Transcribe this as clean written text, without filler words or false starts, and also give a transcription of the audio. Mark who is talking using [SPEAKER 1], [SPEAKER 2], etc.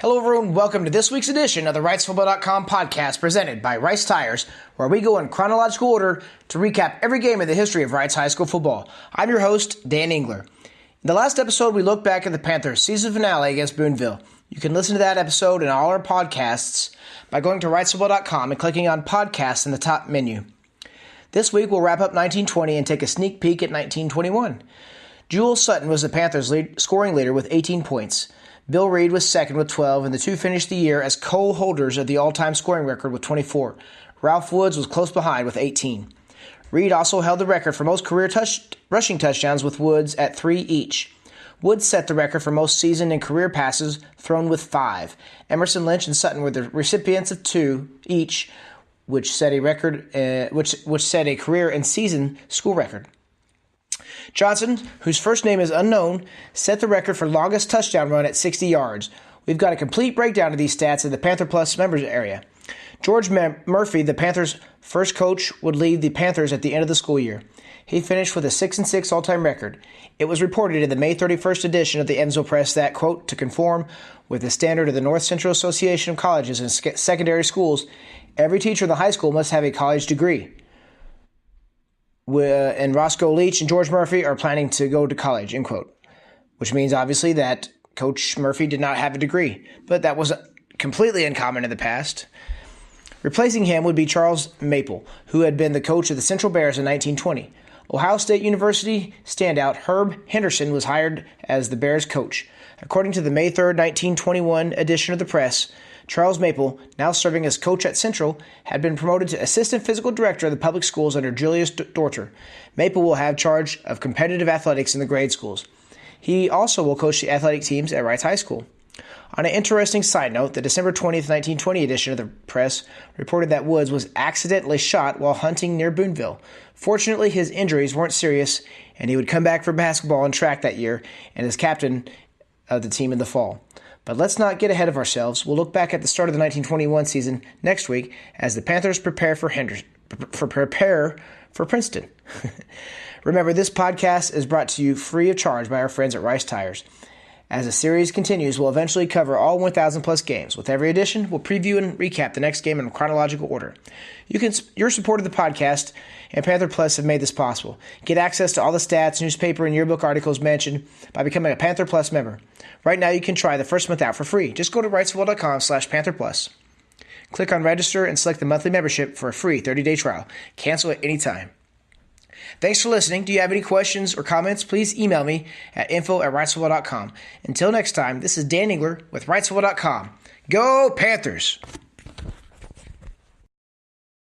[SPEAKER 1] Hello everyone, welcome to this week's edition of the RicesFootball.com podcast presented by Rice Tires, where we go in chronological order to recap every game in the history of Rice High School football. I'm your host, Dan Engler. In the last episode, we looked back at the Panthers' season finale against Boonville. You can listen to that episode and all our podcasts by going to RicesFootball.com and clicking on podcasts in the top menu. This week, we'll wrap up 1920 and take a sneak peek at 1921. Jules Sutton was the Panthers' scoring leader with 18 points. Bill Reed was second with 12, and the two finished the year as co-holders of the all-time scoring record with 24. Ralph Woods was close behind with 18. Reed also held the record for most career rushing touchdowns with Woods at 3 each. Woods set the record for most season and career passes thrown with 5. Emerson Lynch and Sutton were the recipients of 2 each, which set a record, which set a career and season school record. Johnson, whose first name is unknown, set the record for longest touchdown run at 60 yards. We've got a complete breakdown of these stats in the Panther Plus members area. George Murphy, the Panthers' first coach, would lead the Panthers at the end of the school year. He finished with a 6-6 all-time record. It was reported in the May 31st edition of the Evansville Press that, quote, to conform with the standard of the North Central Association of Colleges and Secondary Schools, every teacher in the high school must have a college degree. And Roscoe Leach and George Murphy are planning to go to college, end quote. Which means, obviously, that Coach Murphy did not have a degree. But that was completely uncommon in the past. Replacing him would be Charles Maple, who had been the coach of the Central Bears in 1920. Ohio State University standout Herb Henderson was hired as the Bears coach. According to the May 3rd, 1921 edition of the Press, Charles Maple, now serving as coach at Central, had been promoted to assistant physical director of the public schools under Julius Dorter. Maple will have charge of competitive athletics in the grade schools. He also will coach the athletic teams at Rice High School. On an interesting side note, the December 20th, 1920 edition of the Press reported that Woods was accidentally shot while hunting near Boonville. Fortunately, his injuries weren't serious, and he would come back for basketball and track that year and as captain of the team in the fall. But let's not get ahead of ourselves. We'll look back at the start of the 1921 season next week as the Panthers prepare for Princeton. Remember, this podcast is brought to you free of charge by our friends at Rice Tires. As the series continues, we'll eventually cover all 1,000-plus games. With every edition, we'll preview and recap the next game in chronological order. Your support of the podcast and Panther Plus have made this possible. Get access to all the stats, newspaper, and yearbook articles mentioned by becoming a Panther Plus member. Right now, you can try the first month out for free. Just go to RicesFootball.com/Panther Plus. Click on Register and select the monthly membership for a free 30-day trial. Cancel at any time. Thanks for listening. Do you have any questions or comments? Please email me at info@RicesFootball.com. Until next time, this is Dan Engler with RicesFootball.com. Go Panthers!